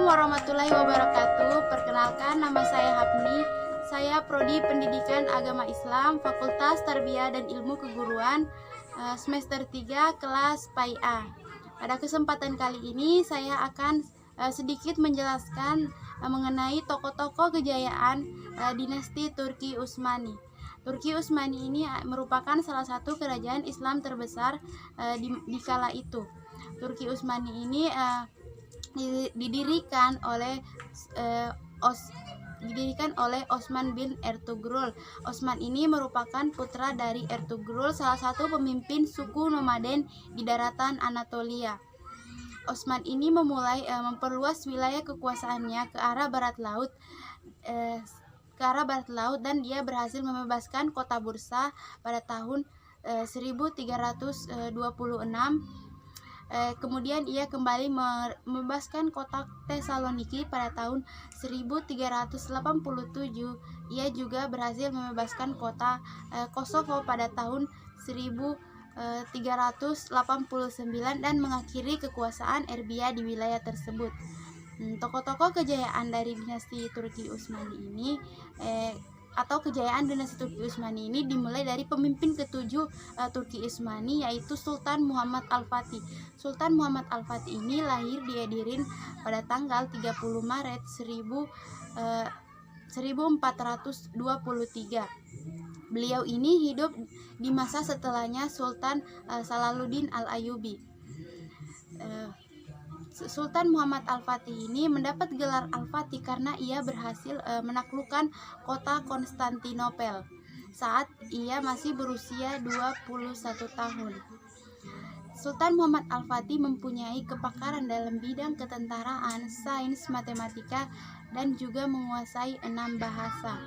warahmatullahi wabarakatuh. Perkenalkan, nama saya Hapni. Saya Prodi Pendidikan Agama Islam, Fakultas Tarbiyah dan Ilmu Keguruan, semester 3, kelas PAI A. Pada kesempatan kali ini saya akan sedikit menjelaskan mengenai tokoh-tokoh kejayaan dinasti Turki Utsmani. Turki Utsmani ini merupakan salah satu kerajaan Islam terbesar di kala itu. Turki Utsmani ini didirikan oleh Osman bin Ertugrul. Osman ini merupakan putra dari Ertugrul, salah satu pemimpin suku nomaden di daratan Anatolia. Osman ini memulai memperluas wilayah kekuasaannya ke arah barat laut, dan dia berhasil membebaskan kota Bursa pada tahun 1326. Kemudian ia kembali membebaskan kota Tesaloniki pada tahun 1387. Ia juga berhasil membebaskan kota Kosovo pada tahun 1389 dan mengakhiri kekuasaan Erbia di wilayah tersebut. Tokoh-tokoh kejayaan dari dinasti Turki Utsmani ini kejayaan dinasti Turki Utsmani ini dimulai dari pemimpin ketujuh Turki Utsmani, yaitu Sultan Muhammad Al-Fatih. Sultan Muhammad Al-Fatih ini lahir di Edirne pada tanggal 30 Maret 1423. Beliau ini hidup di masa setelahnya Sultan Salaluddin Al-Ayyubi. Sultan Muhammad Al-Fatih ini mendapat gelar Al-Fatih karena ia berhasil menaklukkan kota Konstantinopel saat ia masih berusia 21 tahun. Sultan Muhammad Al-Fatih mempunyai kepakaran dalam bidang ketentaraan, sains, matematika, dan juga menguasai 6 bahasa.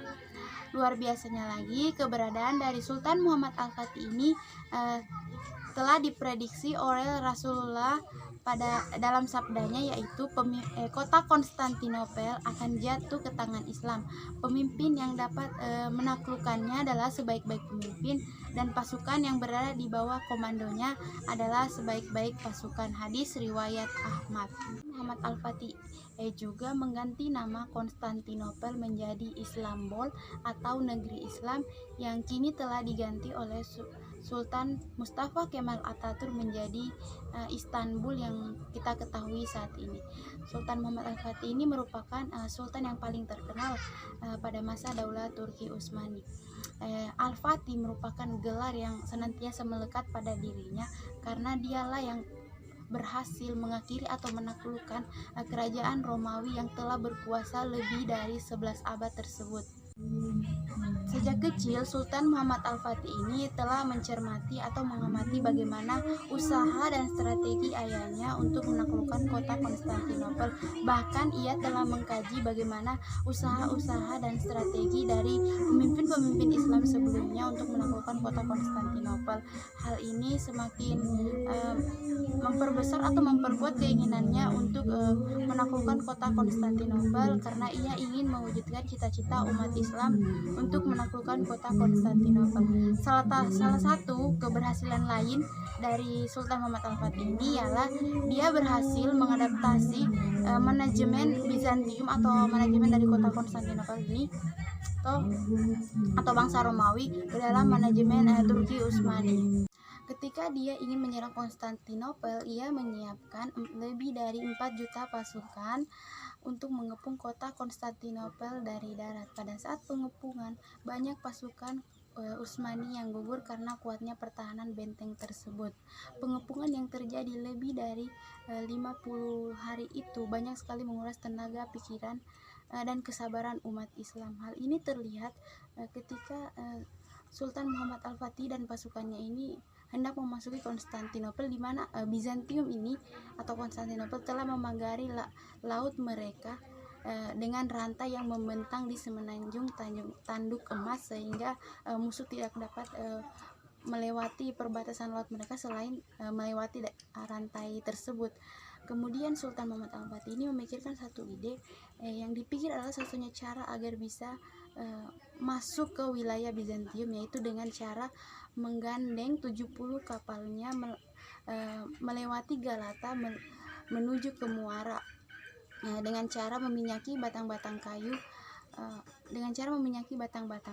Luar biasanya lagi, keberadaan dari Sultan Muhammad Al-Fatih ini telah diprediksi oleh Rasulullah dalam sabdanya, yaitu kota Konstantinopel akan jatuh ke tangan Islam. Pemimpin yang dapat menaklukkannya adalah sebaik-baik pemimpin, dan pasukan yang berada di bawah komandonya adalah sebaik-baik pasukan. Hadis riwayat Ahmad. Muhammad Al-Fatih juga mengganti nama Konstantinopel menjadi Istanbul atau negeri Islam, yang kini telah diganti oleh Sultan Mustafa Kemal Atatürk menjadi Istanbul yang kita ketahui saat ini. Sultan Muhammad Al-Fatih ini merupakan sultan yang paling terkenal pada masa Daulah Turki Utsmani. Al-Fatih merupakan gelar yang senantiasa melekat pada dirinya karena dialah yang berhasil mengakhiri atau menaklukkan kerajaan Romawi yang telah berkuasa lebih dari 11 abad tersebut. Sejak kecil, Sultan Muhammad Al-Fatih ini telah mencermati atau mengamati bagaimana usaha dan strategi ayahnya untuk menaklukkan kota Konstantinopel. Bahkan ia telah mengkaji bagaimana usaha-usaha dan strategi dari pemimpin-pemimpin Islam sebelumnya untuk menaklukkan kota Konstantinopel. Hal ini semakin memperbesar atau memperkuat keinginannya untuk menaklukkan kota Konstantinopel karena ia ingin mewujudkan cita-cita umat Islam untuk menaklukkan kota Konstantinopel. Salah satu keberhasilan lain dari Sultan Muhammad Al-Fatih ini ialah dia berhasil mengadaptasi manajemen Bizantium atau manajemen dari kota Konstantinopel ini atau bangsa Romawi ke dalam manajemen Turki Utsmani. Ketika dia ingin menyerang Konstantinopel, ia menyiapkan lebih dari 4 juta pasukan untuk mengepung kota Konstantinopel dari darat. Pada saat pengepungan, banyak pasukan Utsmani yang gugur karena kuatnya pertahanan benteng tersebut. Pengepungan yang terjadi lebih dari 50 hari itu banyak sekali menguras tenaga, pikiran, dan kesabaran umat Islam. Hal ini terlihat ketika Sultan Muhammad Al-Fatih dan pasukannya ini hendak memasuki Konstantinopel, di mana Bizantium ini atau Konstantinopel telah memagari laut mereka dengan rantai yang membentang di semenanjung tanduk emas, sehingga musuh tidak dapat melewati perbatasan laut mereka selain melewati rantai tersebut. Kemudian Sultan Muhammad Al-Fatih ini memikirkan satu ide yang dipikir adalah satunya cara agar bisa masuk ke wilayah Bizantium, yaitu dengan cara menggandeng 70 kapalnya melewati Galata menuju ke Muara. dengan cara meminyaki batang-batang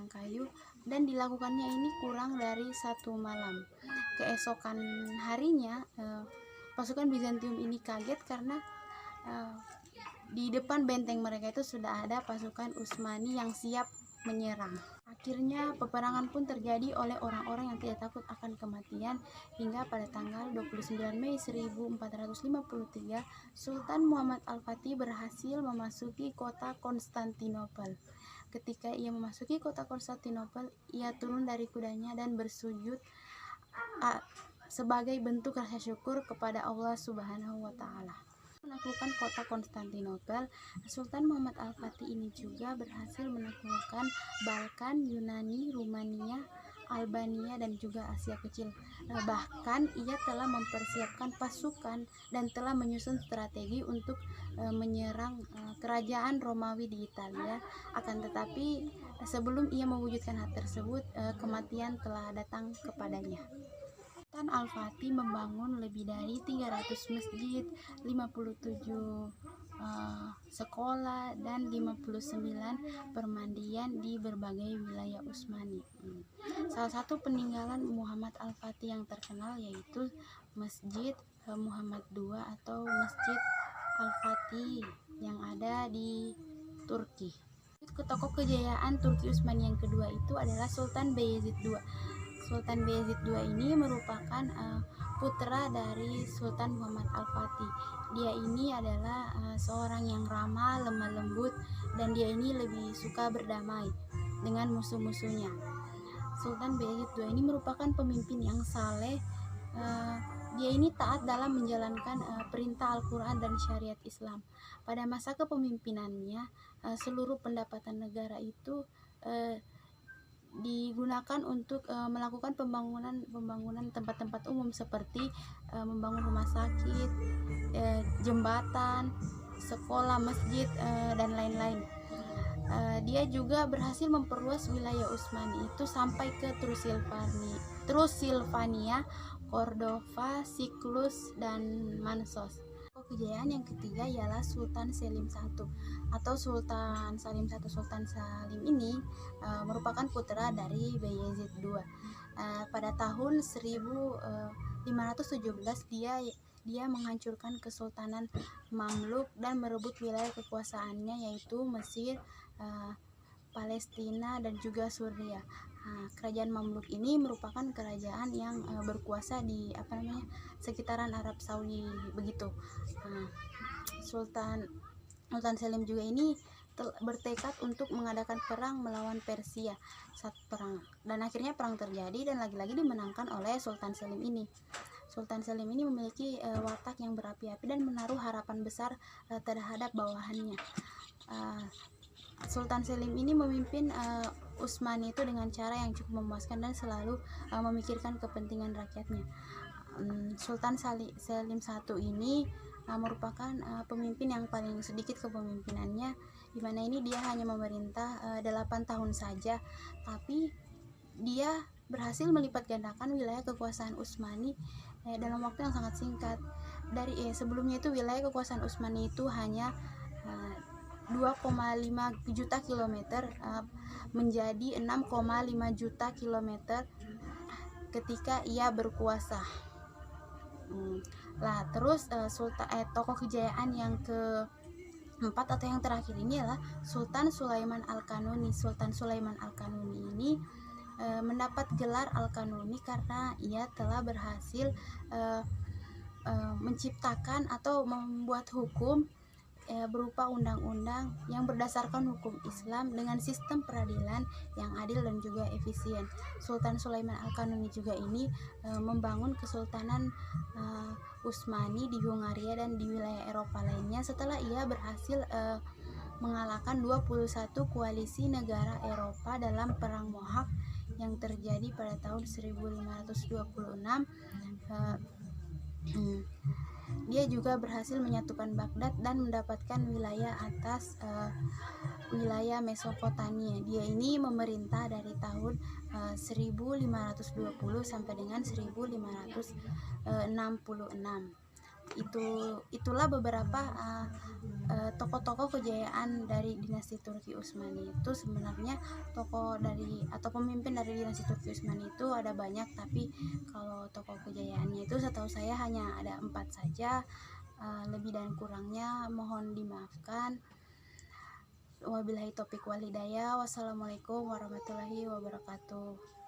kayu dan dilakukannya ini kurang dari 1 malam. Keesokan harinya pasukan Bizantium ini kaget karena di depan benteng mereka itu sudah ada pasukan Utsmani yang siap menyerang. Akhirnya peperangan pun terjadi oleh orang-orang yang tidak takut akan kematian, hingga pada tanggal 29 Mei 1453 Sultan Muhammad Al-Fatih berhasil memasuki kota Konstantinopel. Ketika ia memasuki kota Konstantinopel, ia turun dari kudanya dan bersujud sebagai bentuk rasa syukur kepada Allah Subhanahu wa Ta'ala. Menaklukkan kota Konstantinopel, Sultan Muhammad Al-Fatih ini juga berhasil menaklukkan Balkan, Yunani, Rumania, Albania, dan juga Asia Kecil. Bahkan ia telah mempersiapkan pasukan dan telah menyusun strategi untuk menyerang kerajaan Romawi di Italia. Akan tetapi sebelum ia mewujudkan hal tersebut, kematian telah datang kepadanya. Sultan Al-Fatih membangun lebih dari 300 masjid, 57 sekolah, dan 59 permandian di berbagai wilayah Utsmani. Salah satu peninggalan Muhammad Al-Fatih yang terkenal yaitu Masjid Muhammad II atau Masjid Al-Fatih yang ada di Turki. Tokoh kejayaan Turki Utsmani yang kedua itu adalah Sultan Bayezid II. Sultan Bayezid II ini merupakan putra dari Sultan Muhammad Al-Fatih. Dia ini adalah seorang yang ramah, lemah lembut, dan dia ini lebih suka berdamai dengan musuh-musuhnya. Sultan Bayezid II ini merupakan pemimpin yang saleh. Dia ini taat dalam menjalankan perintah Al-Quran dan syariat Islam. Pada masa kepemimpinannya, seluruh pendapatan negara itu digunakan untuk melakukan pembangunan tempat-tempat umum seperti membangun rumah sakit, jembatan, sekolah, masjid, dan lain-lain. Dia juga berhasil memperluas wilayah Utsmani itu sampai ke Transilvania, Cordova, Siklus, dan Mansos. Kejayaan yang ketiga ialah Sultan Selim I atau Sultan Salim I. Sultan Salim ini merupakan putra dari Bayezid II. Pada tahun 1517 dia menghancurkan Kesultanan Mamluk dan merebut wilayah kekuasaannya yaitu Mesir, Palestina, dan juga Suriah. Kerajaan Mamluk ini merupakan kerajaan yang berkuasa di sekitaran Arab Saudi begitu. Sultan Selim juga ini bertekad untuk mengadakan perang melawan Persia saat perang, dan akhirnya perang terjadi dan lagi-lagi dimenangkan oleh Sultan Selim ini. Sultan Selim ini memiliki watak yang berapi-api dan menaruh harapan besar terhadap bawahannya. Sultan Selim ini memimpin Utsmani itu dengan cara yang cukup memuaskan dan selalu memikirkan kepentingan rakyatnya. Sultan Selim I ini merupakan pemimpin yang paling sedikit kepemimpinannya, di mana ini dia hanya memerintah 8 tahun saja, tapi dia berhasil melipat gandakan wilayah kekuasaan Utsmani dalam waktu yang sangat singkat. Sebelumnya itu wilayah kekuasaan Utsmani itu hanya 2,5 juta kilometer menjadi 6,5 juta kilometer ketika ia berkuasa. Terus tokoh kejayaan yang keempat atau yang terakhir ini adalah Sultan Sulaiman Al-Kanuni. Sultan Sulaiman Al-Kanuni ini mendapat gelar Al-Kanuni karena ia telah berhasil menciptakan atau membuat hukum berupa undang-undang yang berdasarkan hukum Islam dengan sistem peradilan yang adil dan juga efisien. Sultan Sulaiman Al-Kanuni juga ini membangun Kesultanan Utsmani di Hungaria dan di wilayah Eropa lainnya setelah ia berhasil mengalahkan 21 koalisi negara Eropa dalam Perang Mohawk yang terjadi pada tahun 1526. Dia juga berhasil menyatukan Baghdad dan mendapatkan wilayah atas wilayah Mesopotamia. Dia ini memerintah dari tahun 1520 sampai dengan 1566. Itulah beberapa tokoh-tokoh kejayaan dari dinasti Turki Utsmani. Itu sebenarnya tokoh dari atau pemimpin dari dinasti Turki Utsmani itu ada banyak, tapi kalau tokoh kejayaannya itu setahu saya hanya ada 4 saja. Lebih dan kurangnya mohon dimaafkan. Wabillahi taufiq wal hidayah. Wassalamualaikum warahmatullahi wabarakatuh.